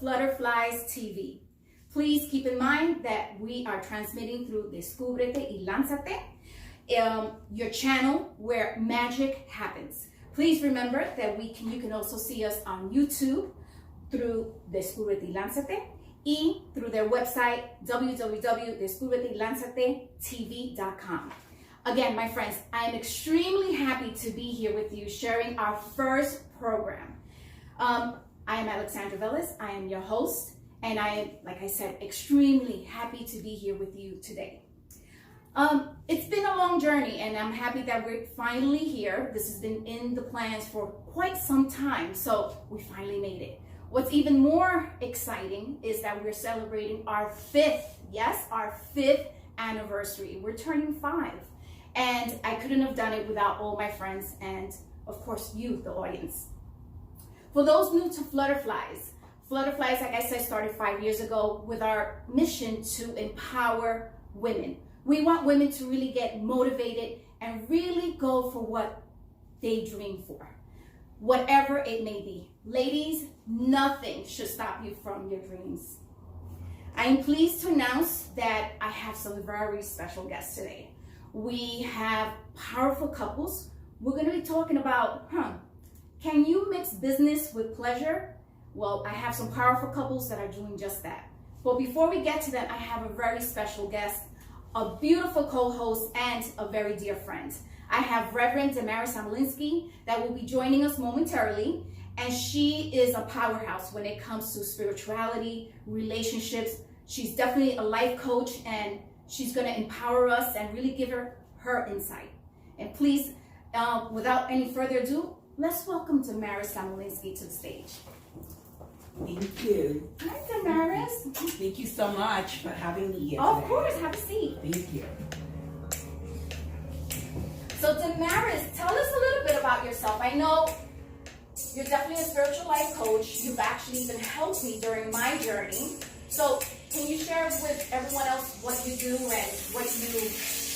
Flutterflies TV. Please keep in mind that we are transmitting through Descúbrete y Lánzate, your channel where magic happens. Please remember that you can also see us on YouTube through Descúbrete y Lánzate y through their website www.descubretelanzatetv.com. Again, my friends, I am extremely happy to be here with you sharing our first program. I am Alexandra Velez. I am your host, and I am, like I said, extremely happy to be here with you today. It's been a long journey, and I'm happy that we're finally here. This has been in the plans for quite some time, so we finally made it. What's even more exciting is that we're celebrating our fifth anniversary. We're turning 5. And I couldn't have done it without all my friends and, of course, you, the audience. For those new to Flutterflies, like I said, started 5 years ago with our mission to empower women. We want women to really get motivated and really go for what they dream for, whatever it may be. Ladies, nothing should stop you from your dreams. I am pleased to announce that I have some very special guests today. We have powerful couples. We're going to be talking about, can you mix business with pleasure? Well, I have some powerful couples that are doing just that. But before we get to that, I have a very special guest, a beautiful co-host, and a very dear friend. I have Reverend Damaris Amolinsky that will be joining us momentarily, and she is a powerhouse when it comes to spirituality, relationships. She's definitely a life coach, and she's going to empower us and really give her insight. And please, without any further ado, let's welcome Damaris Amolinsky to the stage. Thank you. Hi, Damaris. Thank you so much for having me here Of today. course, have a seat. Thank you. So Damaris, tell us a little bit about yourself. I know you're definitely a spiritual life coach. You've actually even helped me during my journey. So can you share with everyone else what you do and what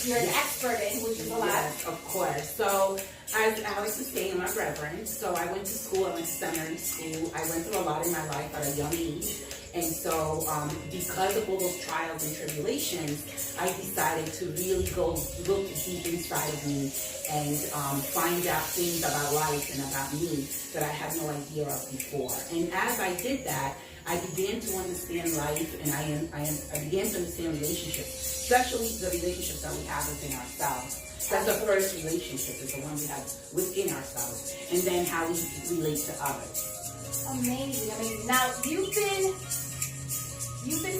you're an expert in, which is a lot? Yes, of course. So as Alex was saying, I'm a reverend. So I went to school, I went to seminary school. I went through a lot in my life at a young age. And so because of all those trials and tribulations, I decided to really go look deep inside of me and find out things about life and about me that I had no idea of before. And as I did that, I began to understand life, and I began to understand relationships, especially the relationships that we have within ourselves. That's the first relationship, is the one we have within ourselves, and then how we relate to others. Amazing. Now you've been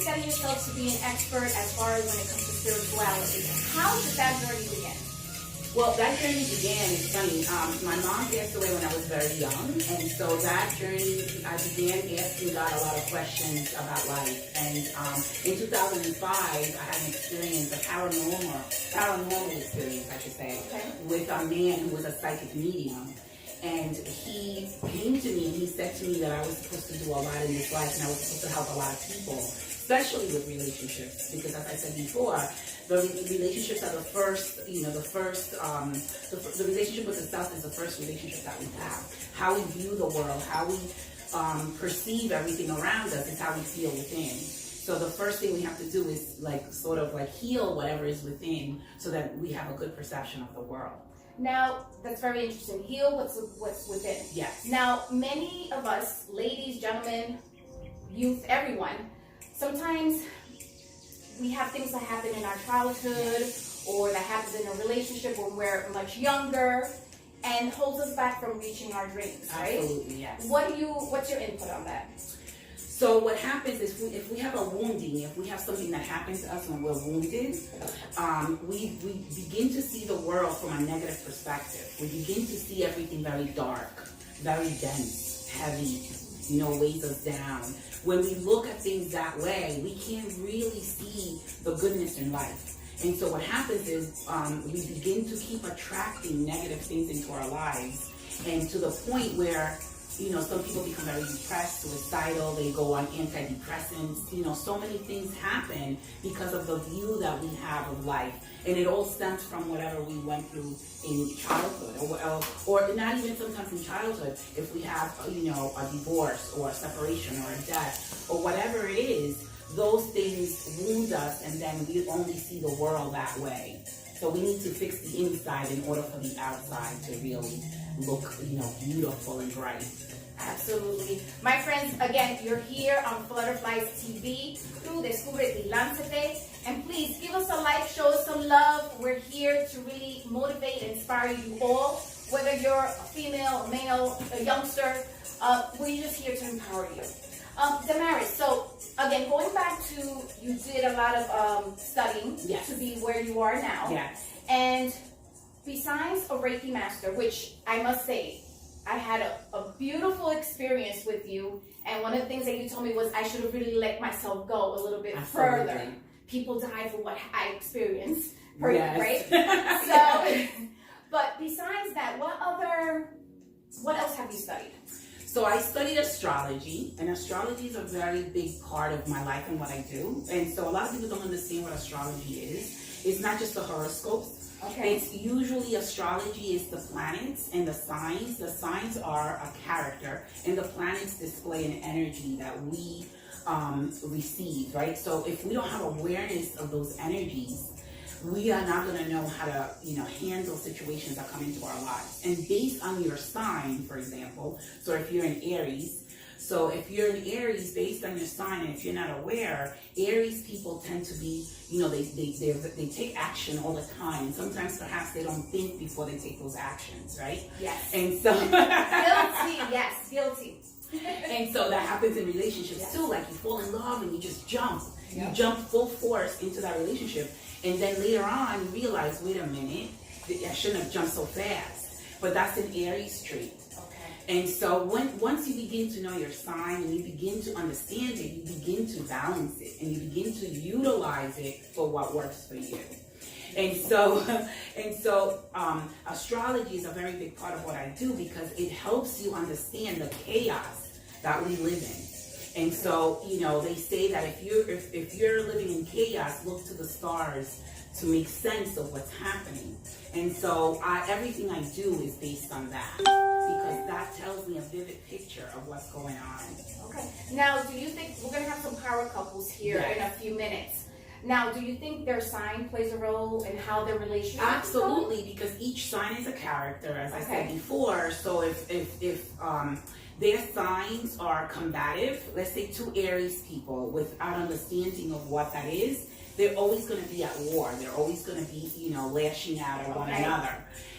setting yourself to be an expert as far as when it comes to spirituality. How did that journey begin? Well, that journey began, it's funny, my mom passed away when I was very young, and so that journey, I began asking God a lot of questions about life. And in 2005, I had an experience, a paranormal experience, I should say, with a man who was a psychic medium. And he came to me and he said to me that I was supposed to do a lot in this life, and I was supposed to help a lot of people, especially with relationships, because as I said before, the relationships are the relationship with itself is the first relationship that we have. How we view the world, how we perceive everything around us is how we feel within. So the first thing we have to do is sort of heal whatever is within so that we have a good perception of the world. Now, that's very interesting. Heal what's within. Yes. Now, many of us, ladies, gentlemen, youth, everyone, sometimes we have things that happen in our childhood or that happens in a relationship when we're much younger and holds us back from reaching our dreams, right? Absolutely, yes. What's your input on that? So what happens is if we have a wounding, if we have something that happens to us when we're wounded, we begin to see the world from a negative perspective. We begin to see everything very dark, very dense, heavy, weighs us down. When we look at things that way, we can't really see the goodness in life. And so what happens is we begin to keep attracting negative things into our lives, and to the point where some people become very depressed, suicidal, they go on antidepressants. So many things happen because of the view that we have of life. And it all stems from whatever we went through in childhood, or not even sometimes in childhood. If we have, a divorce or a separation or a death or whatever it is, those things wound us, and then we only see the world that way. So we need to fix the inside in order for the outside to really look, beautiful and bright. Absolutely. My friends, again, you're here on Flutterflies TV through Descubre y Lánzate. And please give us a like, show us some love. We're here to really motivate and inspire you all, whether you're a female, male, a youngster. We're just here to empower you. Damaris, so again, going back to, you did a lot of studying to be where you are now. Yes. And besides a Reiki master, which I must say, I had a beautiful experience with you. And one of the things that you told me was I should have really let myself go a little bit further. People die for what I experienced, right? So, but besides that, what else have you studied? So I studied astrology, and astrology is a very big part of my life and what I do. And so a lot of people don't understand what astrology is. It's not just the horoscopes. Okay. It's usually astrology is the planets and the signs. The signs are a character, and the planets display an energy that we receive, right? So if we don't have awareness of those energies, we are not going to know how to, handle situations that come into our lives. And based on your sign, for example, so if you're in Aries, based on your sign, and if you're not aware, Aries people tend to be, they take action all the time. And sometimes perhaps they don't think before they take those actions, right? Yes. And so Guilty, yes, guilty. And so that happens in relationships too. Like you fall in love and you just jump. You jump full force into that relationship. And then later on you realize, wait a minute, I shouldn't have jumped so fast. But that's an Aries trait. Okay. And so once you begin to know your sign and you begin to understand it, you begin to balance it and you begin to utilize it for what works for you. And so astrology is a very big part of what I do because it helps you understand the chaos that we live in. And so, they say that if you're living in chaos, look to the stars to make sense of what's happening. And so everything I do is based on that because that tells me a vivid picture of what's going on. Okay. Now, do you think we're going to have some power couples here in a few minutes? Now, do you think their sign plays a role in how their relationship Absolutely, because each sign is a character, as I said before. So if their signs are combative, let's say two Aries people without understanding of what that is, they're always going to be at war. They're always going to be, lashing out at one another.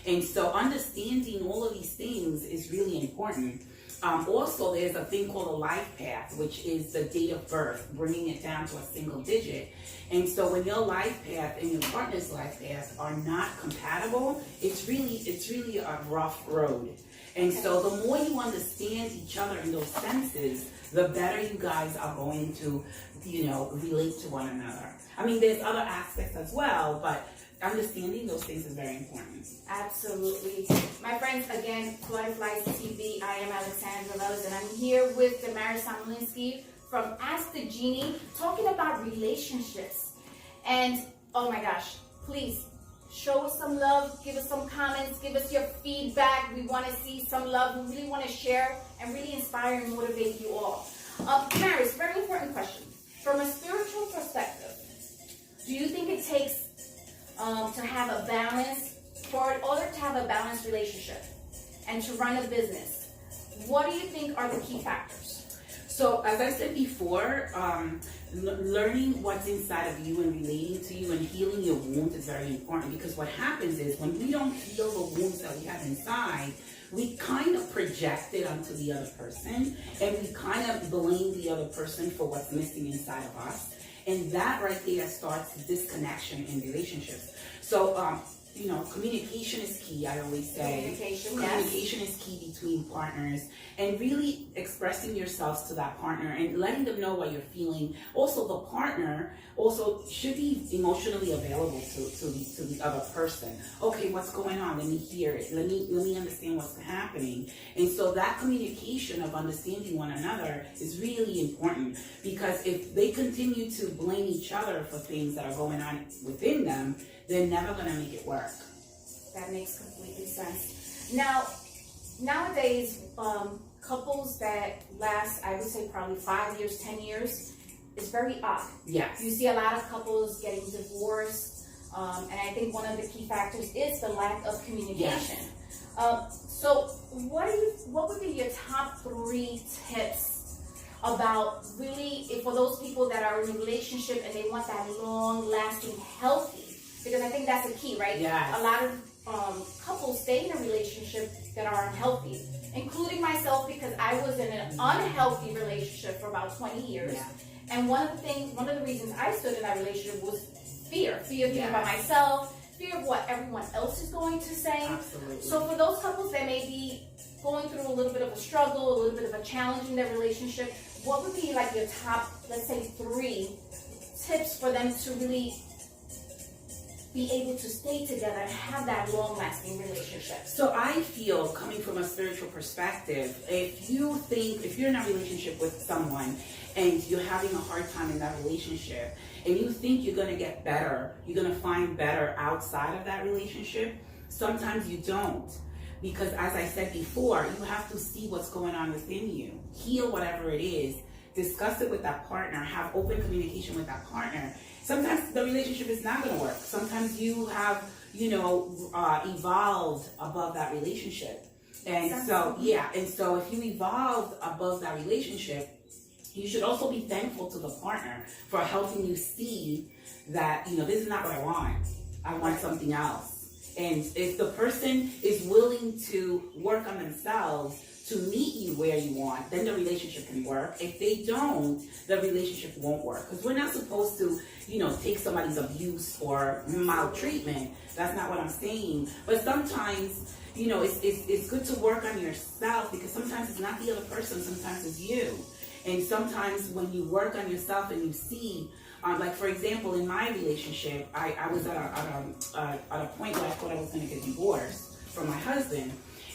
And so understanding all of these things is really important. Also, there's a thing called a life path, which is the date of birth, bringing it down to a single digit. And so when your life path and your partner's life path are not compatible, it's really a rough road. And so the more you understand each other in those senses, the better you guys are going to, relate to one another. I mean, there's other aspects as well, but understanding those things is very important. Absolutely. My friends, again, Flutterflies TV, I am Alexandra Rose, and I'm here with Damaris Samlinsky from Ask the Genie, talking about relationships. And, oh my gosh, please, show us some love, give us some comments, give us your feedback. We want to see some love. We really want to share and really inspire and motivate you all. Damaris, very important question. From a spiritual perspective, do you think it takes to have a balance, for in order to have a balanced relationship and to run a business, what do you think are the key factors? So as I said before, learning what's inside of you and relating to you and healing your wounds is very important, because what happens is when we don't heal the wounds that we have inside, we kind of project it onto the other person, and we kind of blame the other person for what's missing inside of us. And that right there starts disconnection in relationships. So communication is key, I always say. Communication is key between partners, and really expressing yourselves to that partner and letting them know what you're feeling. Also, the partner also should be emotionally available to the other person. Okay, what's going on? Let me hear it. Let me understand what's happening. And so that communication of understanding one another is really important, because if they continue to blame each other for things that are going on within them, they're never going to make it work. That makes completely sense. Now, nowadays, couples that last, I would say probably 5 years, 10 years, is very odd. Yes. You see a lot of couples getting divorced, and I think one of the key factors is the lack of communication. Yes. So what would be your top 3 tips about really, for those people that are in a relationship and they want that long-lasting, healthy? Because I think that's the key, right? Yes. A lot of couples stay in a relationship that are unhealthy, including myself, because I was in an unhealthy relationship for about 20 years. Yeah. And one of the reasons I stood in that relationship was fear of being by myself, fear of what everyone else is going to say. Absolutely. So for those couples that may be going through a little bit of a struggle, a little bit of a challenge in their relationship, what would be like your top, let's say 3 tips for them to really be able to stay together and have that long-lasting relationship? So I feel, coming from a spiritual perspective, if you're in a relationship with someone and you're having a hard time in that relationship, and you think you're going to get better, you're going to find better outside of that relationship, sometimes you don't. Because as I said before, you have to see what's going on within you, heal whatever it is, discuss it with that partner, have open communication with that partner. Sometimes the relationship is not going to work. Sometimes you have, evolved above that relationship. And so if you evolved above that relationship, you should also be thankful to the partner for helping you see that, this is not what I want. I want something else. And if the person is willing to work on themselves to meet you where you want, then the relationship can work. If they don't, the relationship won't work. Because we're not supposed to, take somebody's abuse or maltreatment. That's not what I'm saying. But sometimes, it's good to work on yourself, because sometimes it's not the other person, sometimes it's you. And sometimes when you work on yourself and you see, like for example, in my relationship, I was at a point where I thought I was going to get divorced from my husband.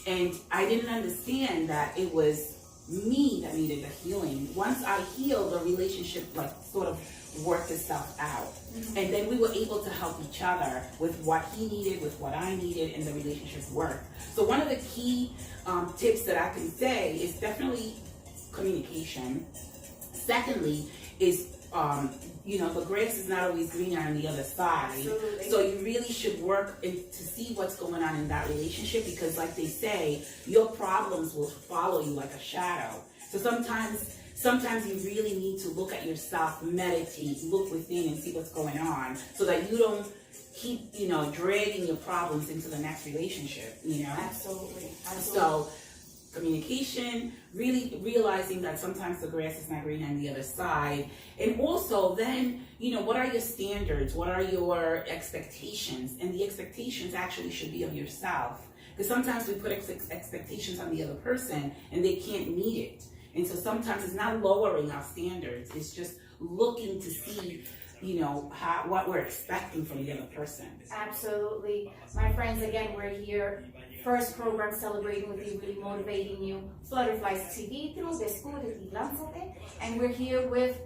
And I didn't understand that it was me that needed the healing. Once I healed, the relationship sort of worked itself out. Mm-hmm. And then we were able to help each other with what he needed, with what I needed, and the relationship worked. So one of the key tips that I can say is definitely communication. Secondly is the grass is not always greener on the other side. Absolutely. So you really should work to see what's going on in that relationship, because like they say, your problems will follow you like a shadow. So sometimes you really need to look at yourself, meditate, look within and see what's going on, so that you don't keep, dragging your problems into the next relationship, Absolutely. So communication, really realizing that sometimes the grass is not green on the other side. And also then, what are your standards? What are your expectations? And the expectations actually should be of yourself. Because sometimes we put expectations on the other person and they can't meet it. And so sometimes it's not lowering our standards. It's just looking to see, what we're expecting from the other person. Absolutely. My friends, again, we're here. First program celebrating with you, really motivating you. Flutterflies TV through Descubre y Lánzate. And we're here with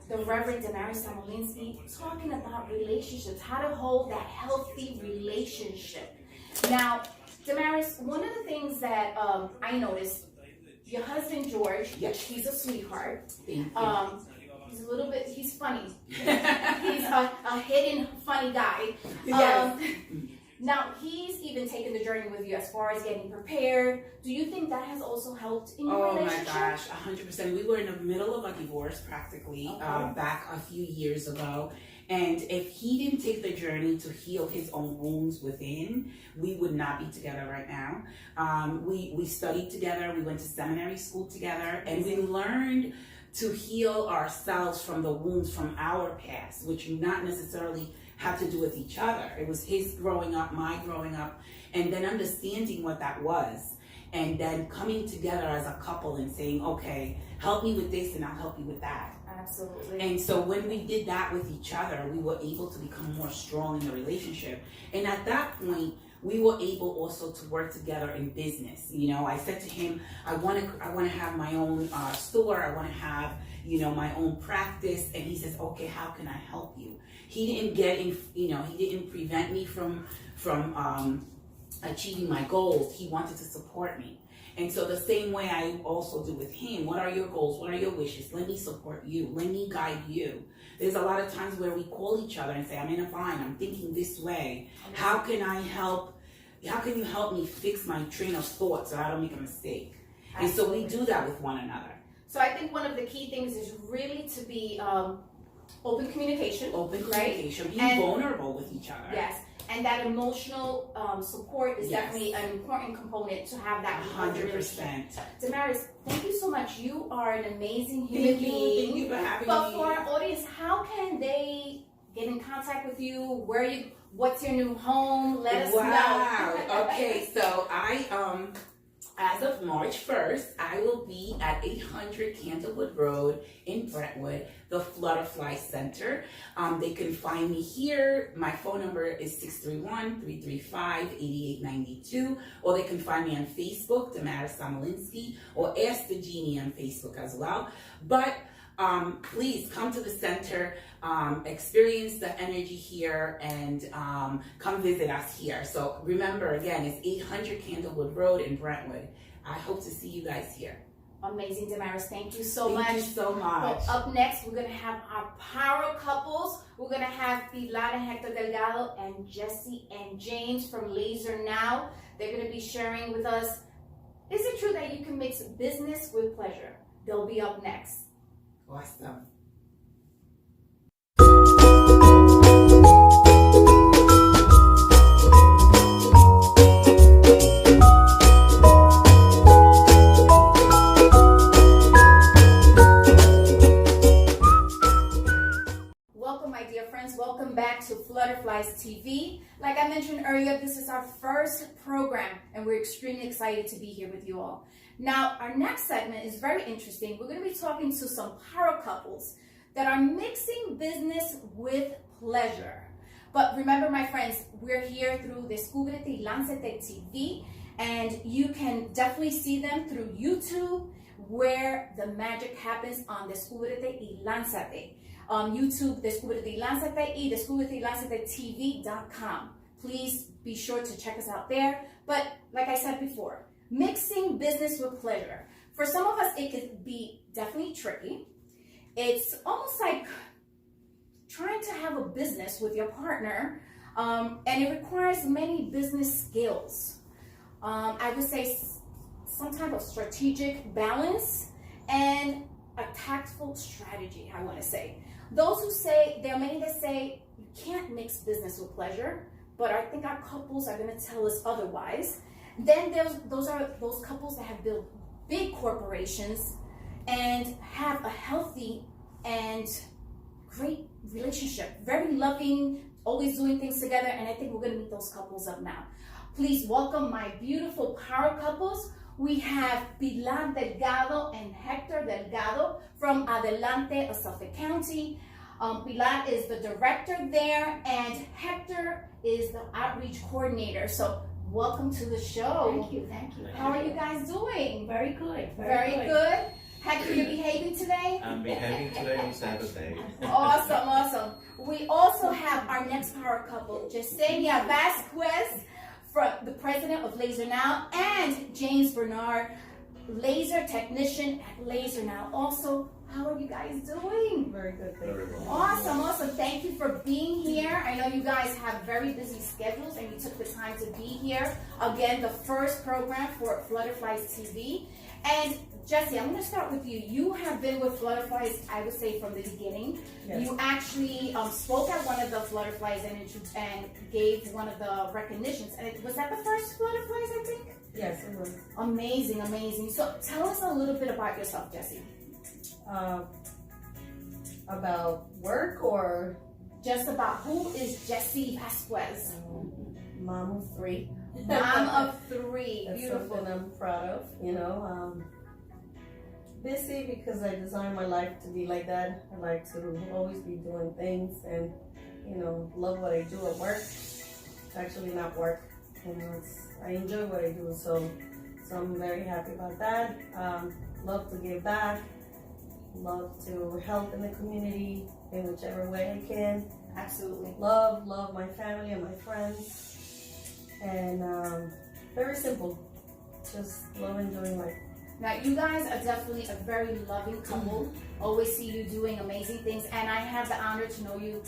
the Reverend Damaris Samolinsky talking about relationships, how to hold that healthy relationship. Now, Damaris, one of the things that I noticed, your husband George, yes, which he's a sweetheart. Thank you. He's funny. He's a hidden funny guy. Yes. Now, he's even taken the journey with you as far as getting prepared. Do you think that has also helped in your relationship? Oh my gosh, 100%. We were in the middle of a divorce practically, back a few years ago. And if he didn't take the journey to heal his own wounds within, we would not be together right now. We studied together, we went to seminary school together, and we learned to heal ourselves from the wounds from our past, which not necessarily have to do with each other. It was his growing up, my growing up, and then understanding what that was. And then coming together as a couple and saying, okay, help me with this and I'll help you with that. Absolutely. And so when we did that with each other, we were able to become more strong in the relationship. And at that point, we were able also to work together in business. You know, I said to him, I want to have my own store. I want to have, you know, my own practice. And he says, okay, how can I help you? He didn't get in, you know, he didn't prevent me from achieving my goals. He wanted to support me. And so the same way I also do with him, what are your goals? What are your wishes? Let me support you. Let me guide you. There's a lot of times where we call each other and say, I'm in a bind. I'm thinking this way. How can I help? How can you help me fix my train of thought so I don't make a mistake? Absolutely. And so we do that with one another. So I think one of the key things is really to be open communication. Open communication. Right? Being vulnerable with each other. Yes. And that emotional support is definitely an important component to have that 100%. Damaris, thank you so much. You are an amazing human being. Thank you for having me. But for our audience, how can they get in contact with you? Where you? What's your new home? Let us know. Wow. Okay, so as of March 1st, I will be at 800 Candlewood Road in Brentwood, the Flutterflies Center. They can find me here. My phone number is 631-335-8892, or they can find me on Facebook, Damaris Samolinsky, or Ask the Genie on Facebook as well. But please come to the center, experience the energy here, and come visit us here. So remember, again, it's 800 Candlewood Road in Brentwood. I hope to see you guys here. Amazing, Damaris. Thank you so much. Thank you so much. Well, up next, we're going to have our power couples. We're going to have Pilar and Hector Delgado and Jesse and James from Laser Now. They're going to be sharing with us, is it true that you can mix business with pleasure? They'll be up next. Awesome. Welcome, my dear friends. Welcome back to Flutterflies TV. Like I mentioned earlier, this is our first program, and we're extremely excited to be here with you all. Now, our next segment is very interesting. We're going to be talking to some power couples that are mixing business with pleasure. But remember, my friends, we're here through Descúbrete y Lánzate TV, and you can definitely see them through YouTube, where the magic happens on Descúbrete y Lánzate. YouTube, Descúbrete y Lánzate, y DescúbreteYLánzateTV.com. Please be sure to check us out there. But like I said before, mixing business with pleasure. For some of us, it could be definitely tricky. It's almost like trying to have a business with your partner, and it requires many business skills. I would say some type of strategic balance and a tactful strategy, I want to say. Those who say, there are many that say you can't mix business with pleasure, but I think our couples are going to tell us otherwise. Then there's those couples that have built big corporations and have a healthy and great relationship, very loving, always doing things together, and I think we're going to meet those couples up now. Please welcome my beautiful power couples. We have Pilar Delgado and Hector Delgado from Adelante of Suffolk County. Pilar is the director there, and Hector is the outreach coordinator. So welcome to the show. Thank you, thank you. How are you guys doing? Very good. Very good. Hector, you're behaving today? I'm behaving today on Saturday. Awesome, awesome. We also have our next power couple, Yesenia Vasquez, from the president of Laser Now, and James Bernard, laser technician at Laser Now. Also, how are you guys doing? Very good. Very well. Awesome, awesome. Thank you for being here. I know you guys have very busy schedules, and you took the time to be here. Again, the first program for Flutterflies TV. And Jesse, I'm going to start with you. You have been with Flutterflies, I would say, from the beginning. Yes. You actually spoke at one of the Flutterflies and gave one of the recognitions. And was that the first Flutterflies, I think? Yes, it was. Amazing, amazing. So tell us a little bit about yourself, Jesse. About work or Just about who is Jessie Vasquez? mom of three. Mom of three. That's Beautiful. something I'm proud of, you know. Busy because I designed my life to be like that. I like to always be doing things and, you know, love what I do at work. It's actually not work, you know, I enjoy what I do, so I'm very happy about that. Love to give back, love to help in the community in whichever way I can. Absolutely. Love my family and my friends, and very simple, just love enjoying life. Now, you guys are definitely a very loving couple. Always see you doing amazing things, and I have the honor to know you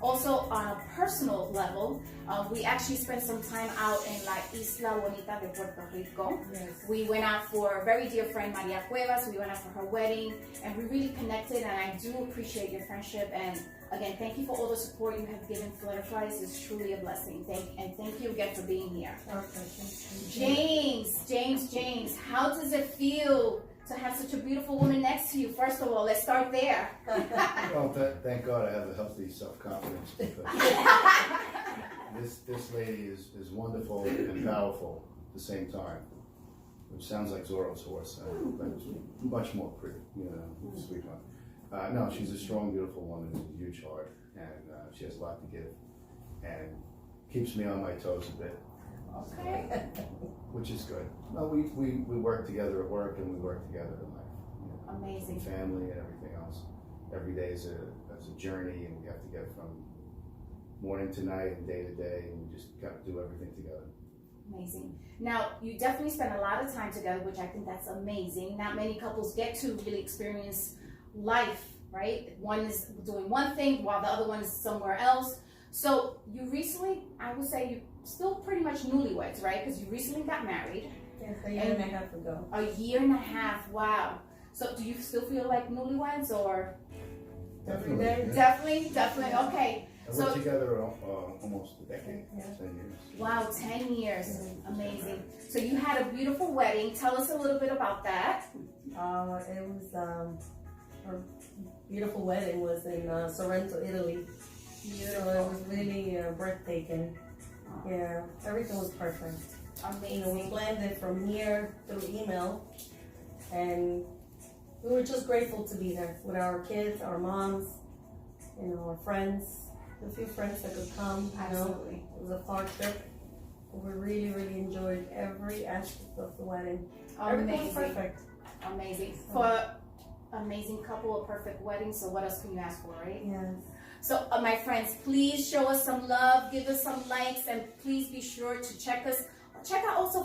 also on a personal level. We actually spent some time out in La Isla Bonita de Puerto Rico. Yes. We went out for a very dear friend, Maria Cuevas. We went out for her wedding, and we really connected, and I do appreciate your friendship. And again, thank you for all the support you have given Flutterflies. It's truly a blessing. Thank you again for being here. James, how does it feel to have such a beautiful woman next to you? First of all, let's start there. Well, thank God I have a healthy self-confidence because this lady is wonderful and powerful at the same time. It sounds like Zorro's horse, but it's much more pretty, you know, sweet one. No, she's a strong, beautiful woman with a huge heart, and she has a lot to give, and keeps me on my toes a bit. Okay. Which is good. No, we work together at work and we work together in life. You know, Amazing. Family and everything else. Every day is a journey, and we have to get from morning to night and day to day, and we just got to do everything together. Amazing. Now, you definitely spend a lot of time together, which I think that's amazing. Not many couples get to really experience life, right? One is doing one thing while the other one is somewhere else. So you recently, I would say, you still pretty much newlyweds, right? Because you recently got married. Yes, a year and a half ago. A year and a half, wow. So do you still feel like newlyweds or? Every day. Definitely, okay. And So- we're together almost a decade, Yeah. 10 years. Wow, 10 years, amazing. So you had a beautiful wedding. Tell us a little bit about that. It was our beautiful wedding was in Sorrento, Italy. So it was really breathtaking. Yeah, everything was perfect. You know, we Amazing. planned it from here through email, and we were just grateful to be there with our kids, our moms, you know, our friends, a few friends that could come. You know, Absolutely. it was a far trip. We really enjoyed every aspect of the wedding. Everything was Amazing. perfect. Amazing. For amazing couple, a perfect wedding. So what else can you ask for, right? Yes. So my friends, please show us some love, give us some likes, and please be sure to check us. Check out also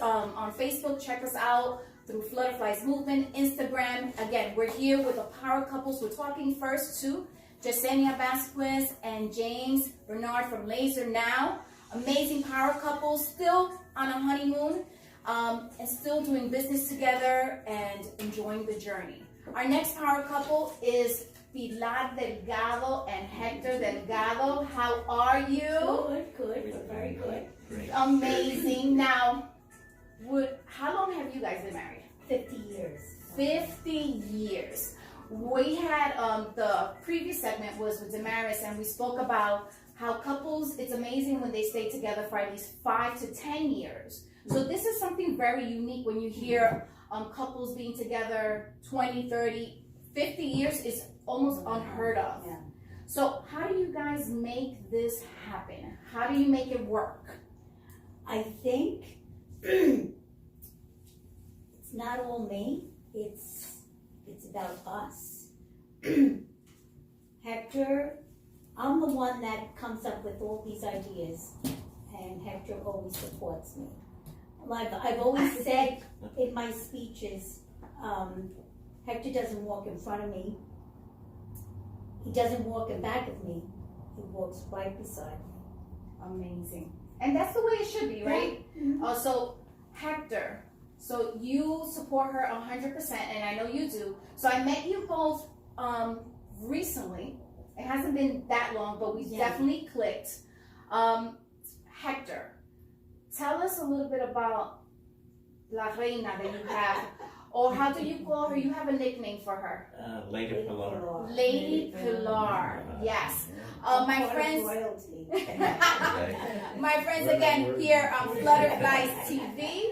on Facebook. Check us out through Flutterflies Movement, Instagram. Again, we're here with the power couples. We're talking first to Yesenia Vasquez and James Bernard from Laser Now. Amazing power couples, still on a honeymoon, and still doing business together and enjoying the journey. Our next power couple is Pilar Delgado and Hector Delgado. How are you? Good, very good. Amazing. Now, how long have you guys been married? 50 years. 50 years. We had the previous segment was with Damaris, and we spoke about how couples, it's amazing when they stay together for at least 5 to 10 years. So this is something very unique when you hear couples being together 20, 30, 50 years is almost unheard of. Yeah. So how do you guys make this happen? How do you make it work? I think it's not all me. It's about us. Hector, I'm the one that comes up with all these ideas, and Hector always supports me. Like I've always said in my speeches, Hector doesn't walk in front of me. He doesn't walk in back of me. He walks right beside me. Amazing. And that's the way it should be, right? Yeah. So Hector, so you support her 100%, and I know you do. So I met you both recently. It hasn't been that long, but we definitely clicked. Hector, tell us a little bit about La Reina that you have Or how do you call her? You have a nickname for her. Lady Pilar. Lady Pilar. Yes. My friends. Royalty. My friends again here on Flutterflies TV,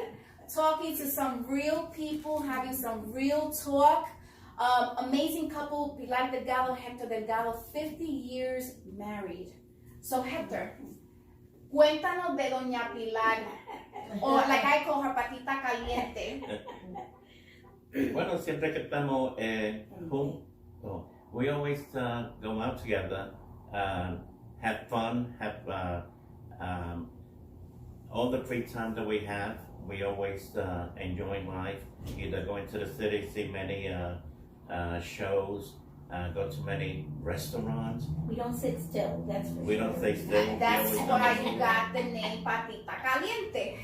talking to some real people, having some real talk. Amazing couple, Pilar Delgado, Hector Delgado, 50 years married. So Hector, cuéntanos de Doña Pilar, or like I call her Patita Caliente. Bueno, siempre que estamos juntos, we always go out together, have fun, have all the free time that we have. We always enjoy life, either going to the city, see many shows, go to many restaurants. We don't sit still, that's for sure. We don't stay still. That's why you got the name Patita Caliente.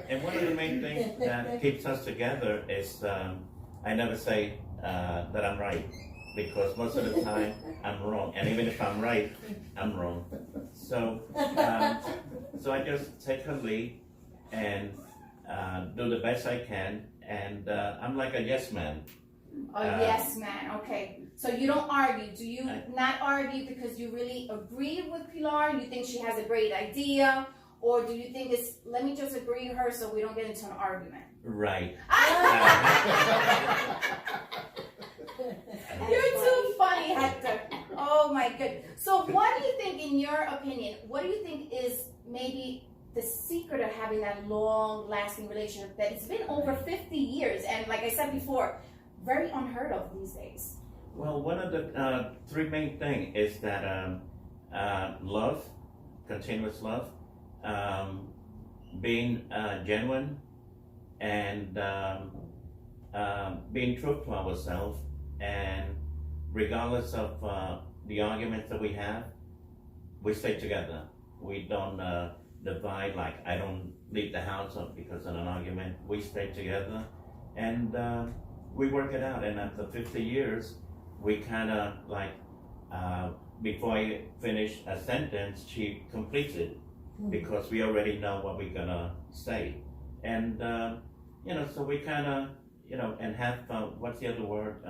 And one of the main things that keeps us together is I never say that I'm right, because most of the time I'm wrong, and even if I'm right, I'm wrong. So I just take her lead and do the best I can, and I'm like a yes man. Oh, yes, man. Okay. So you don't argue. Do you not argue because you really agree with Pilar? You think she has a great idea? Or do you think it's, let me just agree with her so we don't get into an argument? Right. You're too funny, Hector. Oh my goodness. So what do you think, in your opinion, what do you think is maybe the secret of having that long lasting relationship that it's been over 50 years? And like I said before, very unheard of these days. Well, one of the three main things is that love, continuous love, being genuine, and being true to ourselves, and regardless of the arguments that we have, we stay together. We don't divide, like I don't leave the house because of an argument. We stay together, and we work it out. And after 50 years, we kind of like, before I finish a sentence, she completes it, because we already know what we're gonna say. And so we kind of, and have, what's the other word?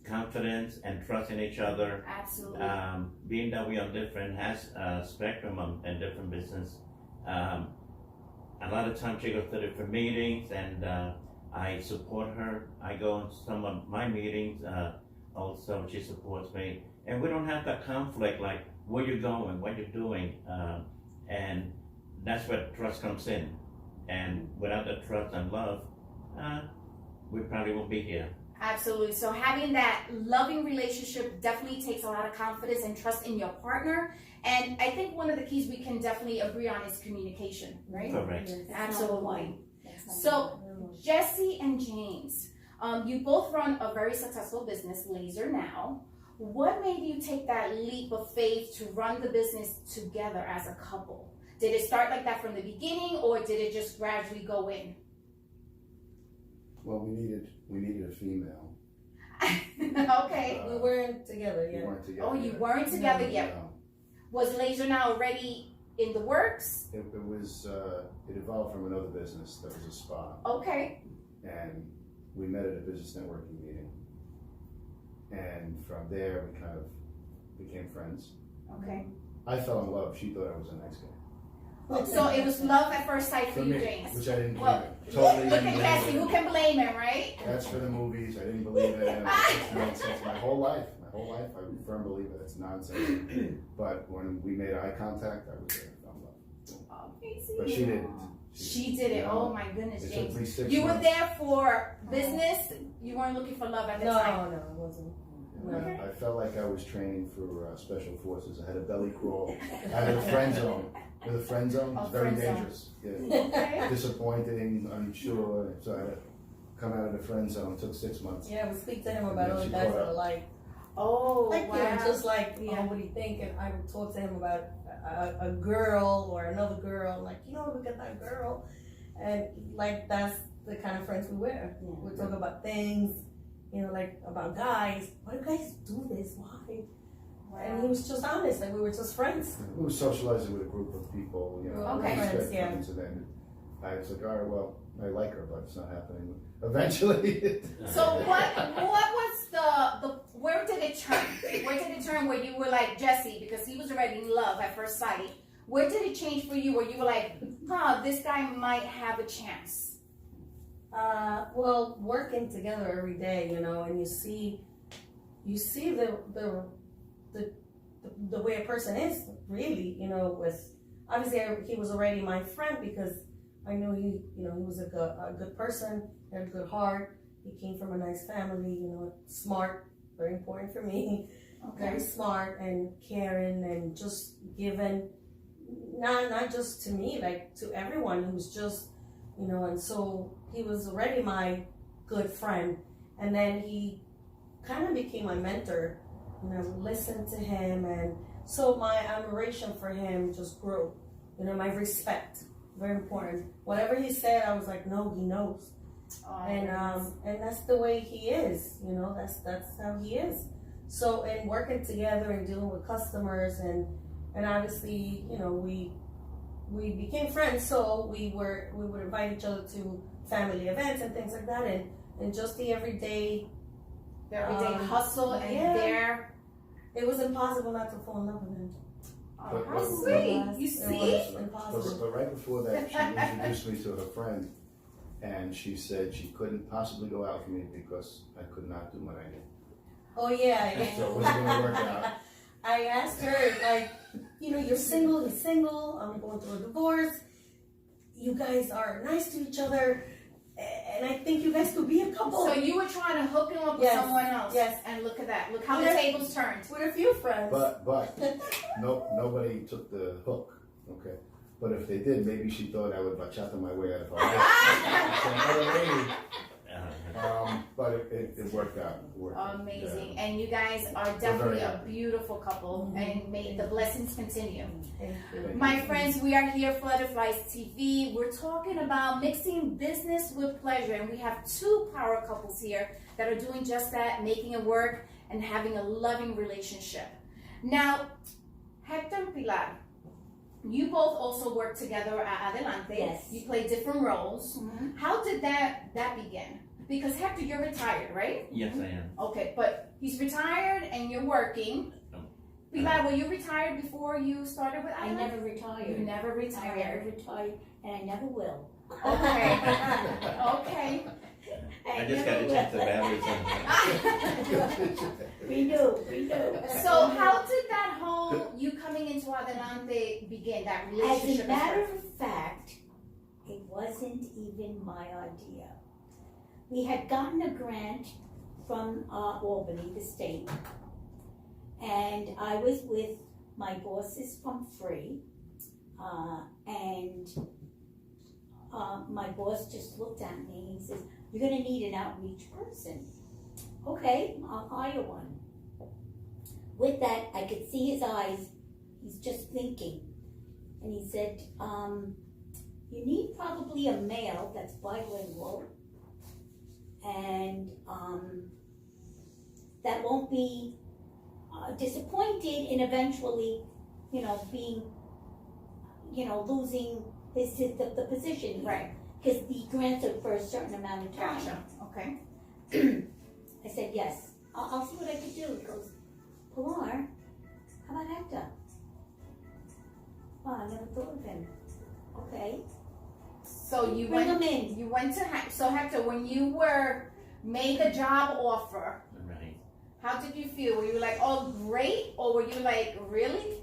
Confidence and trust in each other. Absolutely. Being that we are different, has a spectrum and different business. A lot of times she goes to different meetings, and I support her. I go to some of my meetings, also she supports me. And we don't have that conflict, like where you're going, what you're doing. And that's where trust comes in. And without the trust and love, we probably won't be here. Absolutely. So having that loving relationship definitely takes a lot of confidence and trust in your partner. And I think one of the keys we can definitely agree on is communication, right? Correct. Absolutely. So Jesse and James, you both run a very successful business, Laser Now. What made you take that leap of faith to run the business together as a couple? Did it start like that from the beginning, or did it just gradually go in? Well, we needed a female. Okay. We weren't together yet. We weren't together. Oh, you yet. weren't together yet. No. Was Laser Now already in the works? It was, it evolved from another business that was a spa. Okay. And we met at a business networking meeting. And from there, we kind of became friends. Okay. I fell in love. She thought I was a nice guy. So it was love at first sight for For you, me, James. which I didn't Well, believe in. Totally look didn't at believe Jesse. in. Who can blame him, right? That's for the movies. I didn't believe in it. It's nonsense. My whole life, I was a firm believer. It's nonsense. But when we made eye contact, I was there. I fell in love. Amazing. But she didn't. She did it. Yeah. Oh my goodness, It took James. me 6 You were months. there for business. You weren't looking for love at the time. No, it wasn't. Okay. I felt like I was training for special forces. I had a belly crawl out of the friend zone. With a friend zone, it's very friend zone. dangerous. Yeah. Okay. Disappointing, unsure. So I had to come out of the friend zone. It took 6 months. Yeah, we speak to him about Yeah, all the she guys caught that up. are like Oh, him, wow. just like, Yeah. what do you think? And I would talk to him about a girl or another girl, like, look at that girl. And like, that's the kind of friends we were. Yeah. We talk about things, like about guys. Why do guys do this? Why? And he was just honest, like we were just friends. We were socializing with a group of people, Okay. respect Friends, yeah. friends, and then I was like, all right, well, I like her, but it's not happening. Eventually. So what was the where did it turn? Where did it turn where you were like Jesse, because he was already in love at first sight? Where did it change for you where you were like, this guy might have a chance? Well, working together every day, you know, and you see the way a person is really, you know, with obviously he was already my friend because I knew he was a good person, had a good heart. He came from a nice family, you know, smart, very important for me. Okay. Very smart and caring and just giving, not just to me, like to everyone who's just, you know, and so he was already my good friend. And then he kind of became my mentor, you know, listened to him. And so my admiration for him just grew, you know, my respect, very important. Whatever he said, I was like, no, he knows. And that's the way he is, you know, that's how he is. So in working together and dealing with customers and obviously, you know, we became friends, so we would invite each other to family events and things like that, and just the everyday hustle and there. It was impossible not to fall in love with him. Oh, how sweet! You see? It was impossible. But right before that, she introduced me to her friend, and she said she couldn't possibly go out with me because I could not do what I did. Oh yeah. So it wasn't going to work out. I asked her, like, you know, you're single, he's single, I'm going through a divorce, you guys are nice to each other, and I think you guys could be a couple. So you were trying to hook him up with someone else. Yes. And look at that. Look how the tables turned. With a few friends. But nobody took the hook, okay? But if they did, maybe she thought I would bachata my way out of her life. So another lady. But it worked out. It worked out. Amazing. Yeah. And you guys are definitely a happy. beautiful couple, and may the blessings continue. Thank you. My friends, we are here, Flutterflies TV. We're talking about mixing business with pleasure, and we have two power couples here that are doing just that, making it work and having a loving relationship. Now, Hector and Pilar, you both also work together at Adelante. Yes. You play different roles. Mhm. How did that begin? Because Hector, you're retired, right? Yes, I am. Okay, but he's retired and you're working. Pilar, were you retired before you started with I Adelante? never retired. You never I never retired. retired, and I never will. Okay. Okay. I just got to check the batteries on We do. So how did that whole you coming into Adelante begin? That As relationship? a matter of fact, it wasn't even my idea. We had gotten a grant from Albany, the state, and I was with my bosses from Free, and my boss just looked at me and he says, "You're gonna need an outreach person." Okay, I'll hire one. With that, I could see his eyes. He's just thinking, and he said, "You need probably a male that's bilingual, and that won't be disappointed in eventually, you know, being, you know, losing the position, Right. Because the grants are for a certain amount of time." Gotcha. Okay. I said, "Yes, I'll see what I can do." He goes, "Pilar, how about Hector?" Wow, I never thought of him. Okay. So you Bring went. him in. You went to so Hector, when you were made the job offer, Right. how did you feel? Were you like, "Oh, great," or were you like, "Really?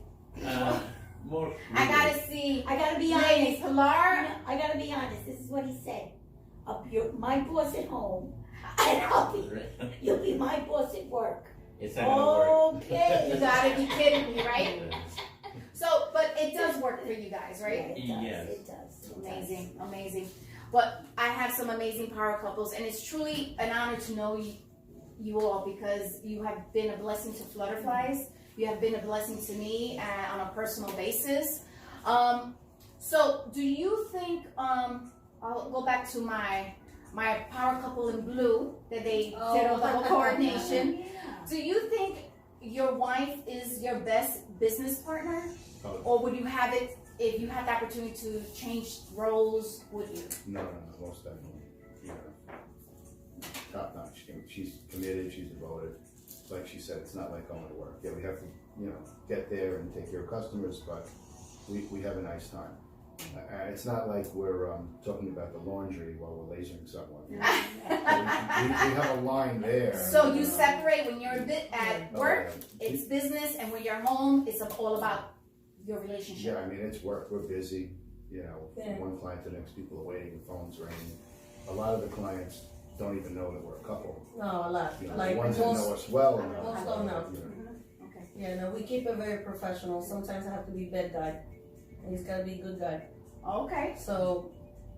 More. I gotta see." I gotta be Ladies, honest. Pilar. I gotta be honest. This is what he said. My boss at home, and you'll be my boss at work. It's not gonna work. Okay, you gotta be kidding me, right? So, but it does work for you guys, right? Yeah, Yes. it does. Amazing, amazing. But I have some amazing power couples, and it's truly an honor to know you all, because you have been a blessing to Flutterflies. You have been a blessing to me on a personal basis. So, do you think? I'll go back to my power couple in blue that they did all the whole coordination. Yeah. Do you think your wife is your best business partner, Oh. or would you have it if you had the opportunity to change roles, would you? No, most definitely. Top notch. She's committed, she's devoted. Like she said, it's not like going to work. Yeah, we have to, get there and take care of customers, but we have a nice time. It's not like we're talking about the laundry while we're lasering someone. We have a line there. So you separate when you're at work, it's business, and when you're home, it's all about your relationship. Yeah, I mean, it's work. We're busy. From one client to the next, people are waiting, the phone's ringing. A lot of the clients don't even know that we're a couple. No, a lot. The ones that know us well. Most don't know. Okay. Yeah, no, we keep it very professional. Sometimes I have to be bad guy. And he's got to be a good guy. Okay. So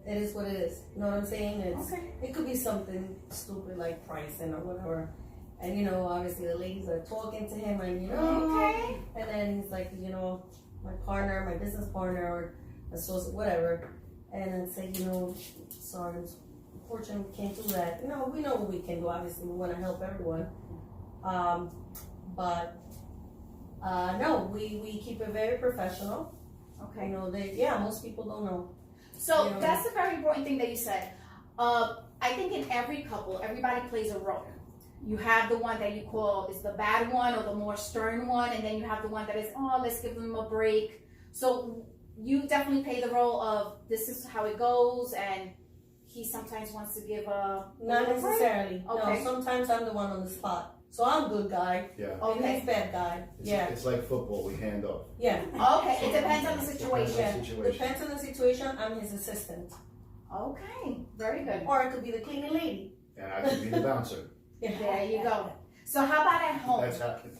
it is what it is. You know what I'm saying? Okay. It could be something stupid like pricing or whatever. And obviously the ladies are talking to him and Okay. and then he's like, my partner, my business partner or associate, whatever. And then say, sorry, unfortunately we can't do that. We know what we can do. Obviously we want to help everyone. But no, we keep it very professional. Okay. Most people don't know. So that's a very important thing that you said. I think in every couple, everybody plays a role. You have the one that you call is the bad one or the more stern one, and then you have the one that is, let's give them a break. So you definitely play the role of this is how it goes, and he sometimes wants to give Not necessarily. Okay. No, sometimes I'm the one on the spot. So I'm good guy. Yeah. And Okay. he's bad guy. It's like football. We hand off. Yeah. Okay. It depends on the situation. Depends on the situation. I'm his assistant. Okay. Very good. Or it could be the cleaning lady. And I can be the bouncer. There you go. So how about at home? That's happened.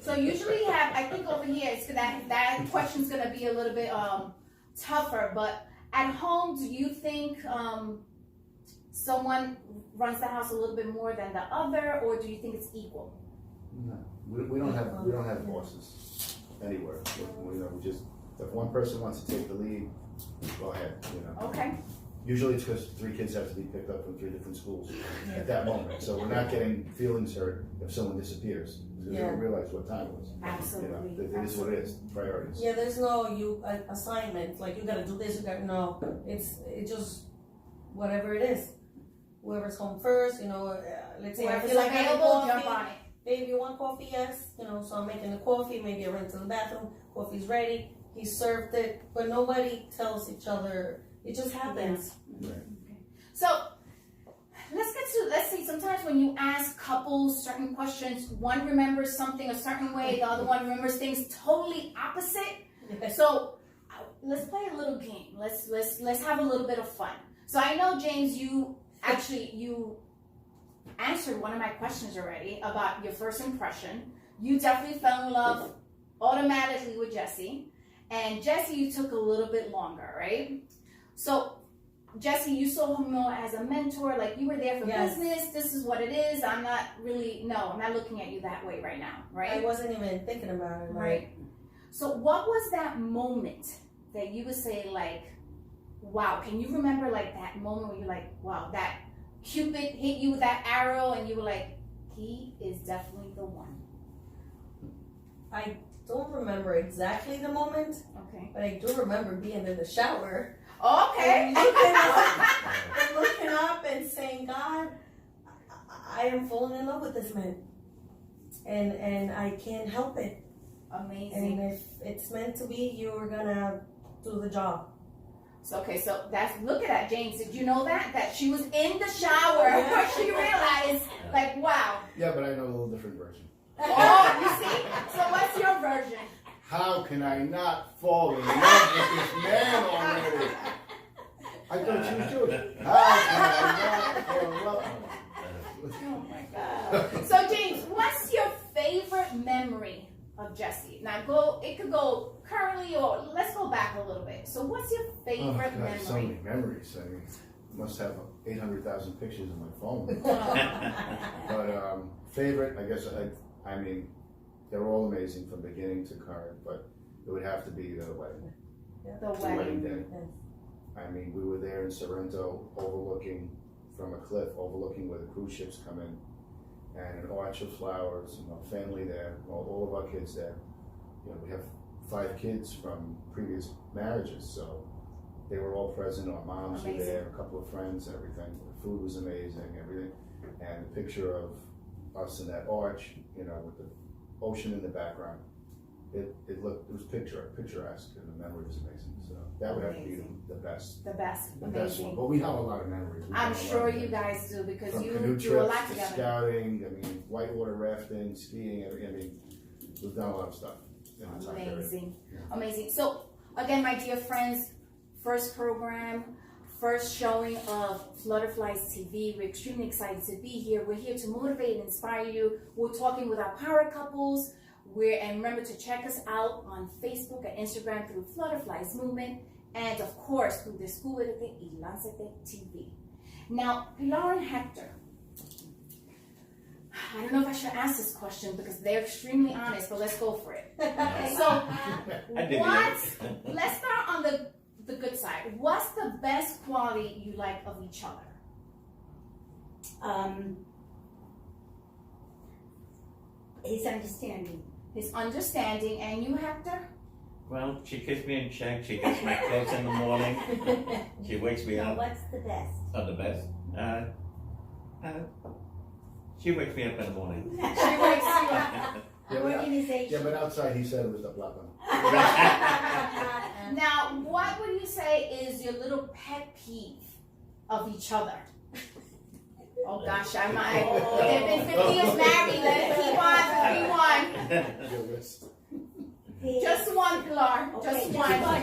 So usually you have, I think over here, it's that question's gonna be a little bit tougher. But at home, do you think someone runs the house a little bit more than the other, or do you think it's equal? No, we don't have bosses anywhere. We just if one person wants to take the lead, go ahead. Okay. Usually it's because 3 kids have to be picked up from 3 different schools at that moment. So we're not getting feelings hurt if someone disappears because they don't realize what time it was. Absolutely. It is what it is. Priorities. Yeah, there's no assignment like you gotta do this. It's just whatever it is. Whoever's home first, let's say I feel like having available, jump coffee. on it. Babe, you want coffee? Yes. So I'm making the coffee. Maybe I run to the bathroom. Coffee's ready. He served it, but nobody tells each other. It just happens. Right. So let's see, sometimes when you ask couples certain questions, one remembers something a certain way, the other one remembers things totally opposite. So let's play a little game. Let's have a little bit of fun. So I know, James, you answered one of my questions already about your first impression. You definitely fell in love automatically with Jesse. And Jesse, you took a little bit longer, right? So, Jesse, you saw him more as a mentor, like you were there for business. This is what it is. I'm not looking at you that way right now, right? I wasn't even thinking about it. Right. So what was that moment that you would say like, wow, can you remember like that moment where you're like, wow, that Cupid hit you with that arrow and you were like, he is definitely the one? I don't remember exactly the moment, Okay. but I do remember being in the shower. Okay. And looking up and saying, God, I am falling in love with this man. And I can't help it. Amazing. And if it's meant to be, you're gonna do the job. So look at that, James. Did you know that she was in the shower before she realized, like, wow. Yeah, but I know a little different version. Oh, you see? So what's your version? How can I not fall in love with this man already? I thought you was Jewish. How can I not fall in love? Oh my God. So James, what's your favorite memory of Jesse? Now it could go currently or let's go back a little bit. So what's your favorite memory? So many memories. I mean, must have 800,000 pictures on my phone. But favorite, I guess, I mean, they're all amazing from beginning to current, but it would have to be the wedding. The The wedding wedding. day. I mean, we were there in Sorrento, overlooking from a cliff, overlooking where the cruise ships come in, and an arch of flowers, family there, all of our kids there. We have 5 kids from previous marriages, so they were all present. Our moms were there, a couple of friends, and everything. The food was amazing, everything. And the picture of us in that arch, you know, with the ocean in the background, it was picturesque, and the memory was amazing. So that would have to be the best. The best. The best one. Amazing. But we have a lot of memories. I'm sure you guys do because From you canoe do a lot trips to together. scouting, I mean, whitewater rafting, skiing, I mean, we've done a lot of stuff in the time period. Amazing. Yeah. Amazing. So again, my dear friends, first program, first showing of Flutterflies TV. We're extremely excited to be here. We're here to motivate and inspire you. We're talking with our power couples. And remember to check us out on Facebook and Instagram through Flutterflies Movement, and of course through Descúbrete y Lánzate TV. Now, Pilar and Hector, I don't know if I should ask this question because they're extremely honest, but let's go for it. So, let's start on the good side. What's the best quality you like of each other? His understanding. His understanding, and you, Hector? Well, she keeps me in check. She gets my clothes in the morning. She wakes me Now, up. what's the best? Oh, the best. She wakes me up in the morning. She wakes you up. Organization. Yeah, but outside he said it was the Blanca. Now, what would you say is your little pet peeve of each other? Oh gosh, they've been 50 years married. Let it keep on. Your list. Just one, Pilar. Okay, Just just one. one.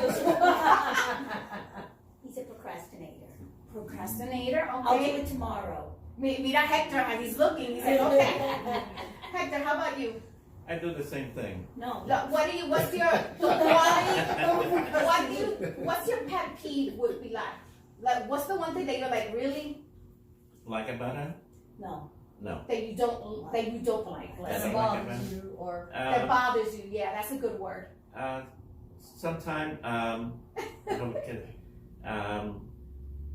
He's a procrastinator. Procrastinator. I'll do Okay. it tomorrow. Mira Hector as he's looking. He's like, okay. Hector, how about you? I do the same thing. No. What's your quality? What's your pet peeve would be like? Like, what's the one thing that you're like really Like about her? No. No. that you don't like? I Let's don't say. like it, bothers you or That bothers you. Yeah, that's a good word. Sometime,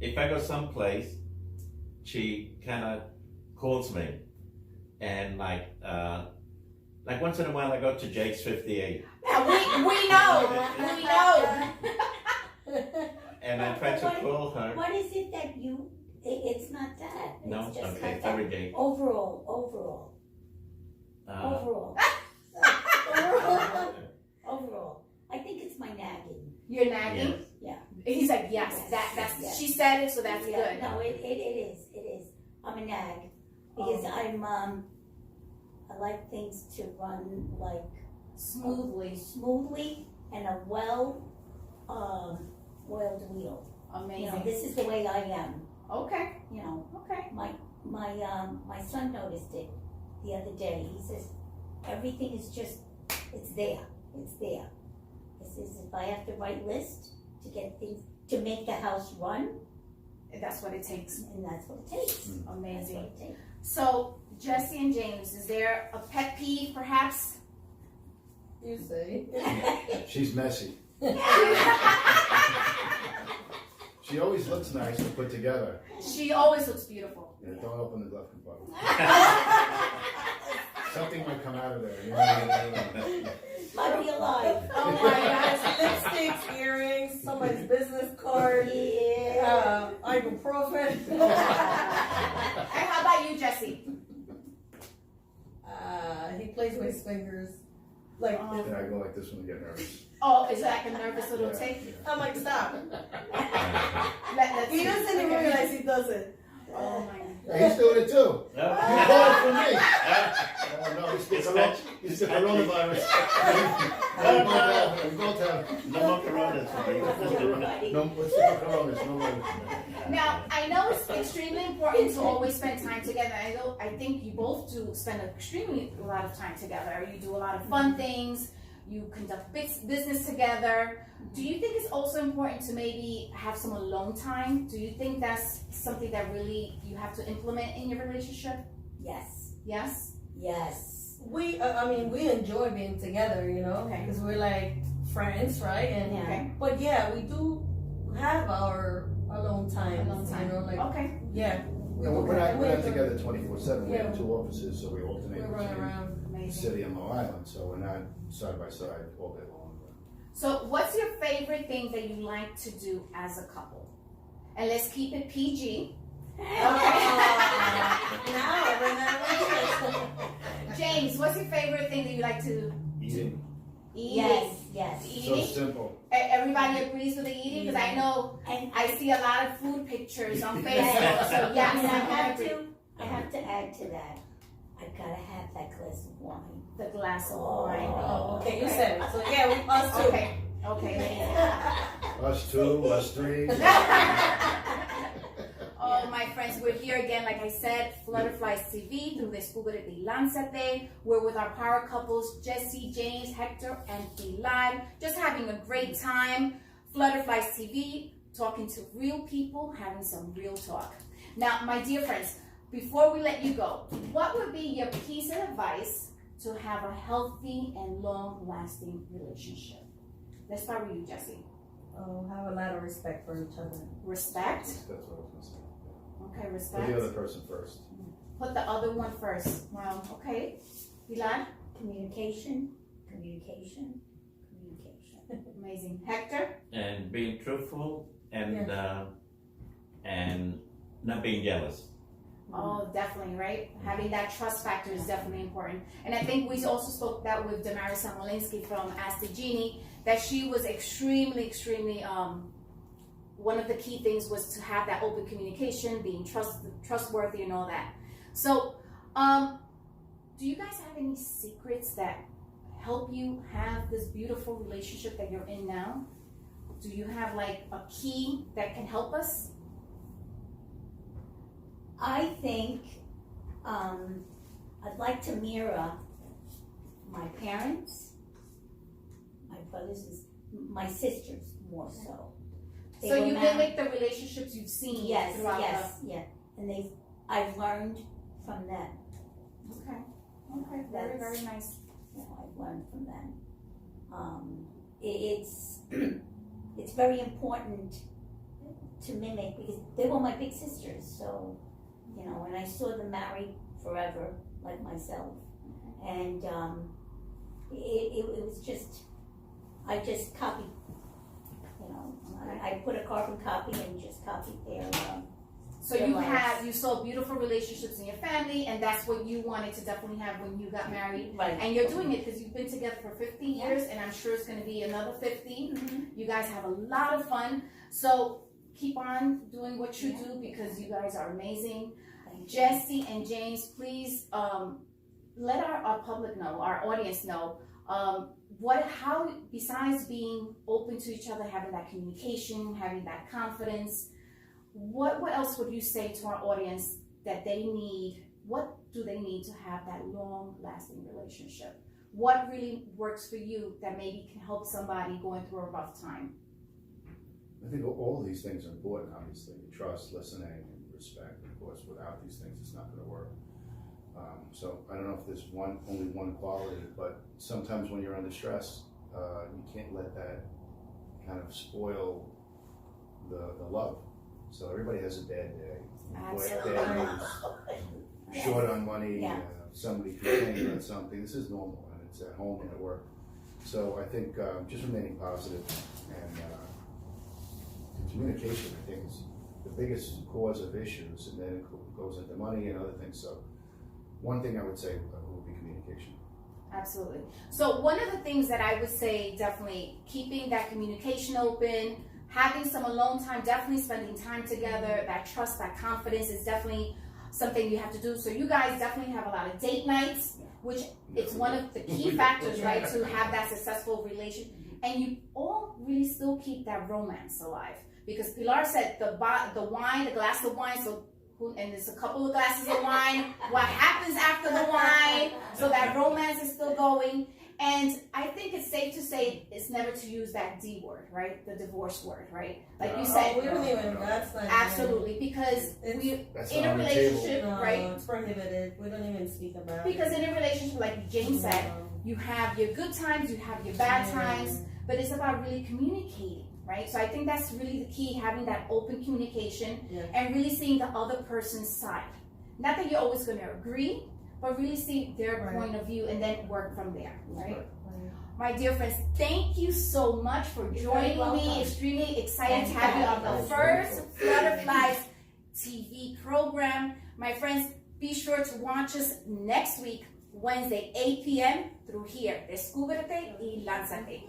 if I go someplace, she kind of calls me, and like once in a while I go to Jake's 58, Yeah, we know. and I try to call her. What is it that it's not that. It's No, just okay, not sorry, that. Jake. Overall. Overall. I think it's my nagging. You're nagging. Yes. He's like, yes. That's Yes. she said it, so that's Yeah, good. no, it is. I'm a nag. Because I like things to run like smoothly and a oiled wheel. Amazing. This is the way I am. Okay. Okay. My son noticed it the other day. He says, everything is just, it's there. He says, if I have to write lists to get things, to make the house run, That's what it takes. and that's what it takes. That's Amazing. what it takes. So, Jesse and James, is there a pet peeve, perhaps? you say. She's messy. She always looks nice and put together. She always looks beautiful. Yeah, don't open the glove compartment. Something might come out of there. You know? Might be alive. Oh my gosh. Lipsticks, earrings, somebody's business card, Yeah. ibuprofen. And how about you, Jesse? He plays with his fingers. Like, Yeah, I go like this when I get nervous. Oh, is that like a nervous little Yeah, tick? yeah. I'm like, stop. Let's He see. doesn't even Okay. realize he does it. Oh my god. Yeah, he's doing it too. No. You call it for me. Oh no, he's the coronavirus. We both have. No more coronas for me. No, what's the coronas? No more. Now, I know it's extremely important to always spend time together. I think you both do spend a lot of time together. You do a lot of fun things. You conduct business together. Do you think it's also important to maybe have some alone time? Do you think that's something that really you have to implement in your relationship? Yes. Yes? Yes. We enjoy being together, Okay. because we're like friends, right? And Yeah. Okay. but yeah, we do have our alone time. Alone time. Like Okay. yeah, No, we're not enjoy- together 24/7. We have Yeah. 2 offices, so we alternate We run between around. the Amazing. city and Long Island. So we're not side by side all day long. So what's your favorite thing that you like to do as a couple? And let's keep it PG. James, what's your favorite thing that you like to do? Eating. Eating. Yes. So Eating. simple. Everybody agrees with the eating because I know And I see a lot of food pictures on Facebook. Yes. So and I yes, have to add to that. I gotta have that glass of wine. the glass of wine. Oh, okay, you said it. So yeah, we us too. Okay. Okay. Us two, us three. Oh, my friends, we're here again, like I said, Flutterflies TV through Descubre y Lánzate. We're with our power couples, Jesse, James, Hector, and lIve. Just having a great time. Flutterflies TV, talking to real people, having some real talk. Now, my dear friends, before we let you go, what would be your piece of advice to have a healthy and long-lasting relationship? Let's start with you, Jesse. Oh, have a lot of respect for each other. Respect. That's what I was gonna say. Okay, Put respect. the other person first. Put the other one first. Wow. Okay. Ilan? Communication. Amazing. Hector? And being truthful and not being jealous. Oh, definitely, right? Having that trust factor is definitely important. And I think we also spoke that with Damaris Samolinsky from Ask the Genie, that she was extremely, one of the key things was to have that open communication, being trustworthy and all that. So, do you guys have any secrets that help you have this beautiful relationship that you're in now? Do you have like a key that can help us? I think I'd like to mirror my parents, my brothers, my sisters more so. They So were you married- mimic the relationships you've seen throughout yeah. And I've learned from them. Okay, very, very nice. You know, I've learned from them. It's very important to mimic because they were my big sisters. So, you know, and I saw them married forever, like myself, and it was just I just copied. You know, I put a carbon copy and just copied their. So you saw beautiful relationships in your family, and that's what you wanted to definitely have when you got married. Right. And you're doing it because you've been together for 50 years, and I'm sure it's going to be another 50. Mm-hmm. You guys have a lot of fun. So keep on doing what you do because you guys are amazing. Jesse and James, please let our public know, our audience know, how besides being open to each other, having that communication, having that confidence, what else would you say to our audience that they need? What do they need to have that long-lasting relationship? What really works for you that maybe can help somebody going through a rough time? I think all of these things are important, obviously. Trust, listening, and respect. Of course, without these things, it's not going to work. So I don't know if there's only one quality, but sometimes when you're under stress, you can't let that kind of spoil the love. So everybody has a bad day. Absolutely. Bad news, short on money, somebody complaining about something. This is normal, and it's at home and at work. So I think just remaining positive and communication, I think, is the biggest cause of issues, and then it goes into money and other things. So one thing I would say would be communication. Absolutely. So one of the things that I would say, definitely keeping that communication open, having some alone time, definitely spending time together, that trust, that confidence is definitely something you have to do. So you guys definitely have a lot of date nights, which it's one of the key factors, right, to have that successful relationship. And you all really still keep that romance alive. Because Pilar said the wine, the glass of wine, and there's a couple of glasses of wine. What happens after the wine? So that romance is still going. And I think it's safe to say it's never to use that D word, right? The divorce word, right? Like you said. We don't even, that's not Absolutely, because That's in not a on the relationship, no, right? it's prohibited. We don't even speak about Because it. in a relationship, like James said, No. you have your good times, you have your bad Yeah. times, but it's about really communicating, right? So I think that's really the key, having that open communication Yeah. and really seeing the other person's side. Not that you're always going to agree, but really see their Right. point of view and then work from there, right? Right. My dear friends, thank you so much for joining me. welcome. Extremely excited to have you on the Thank you. first Flutterflies TV program. My friends, be sure to watch us next week, Wednesday, 8 p.m. through here. Descúbrete y lánzate.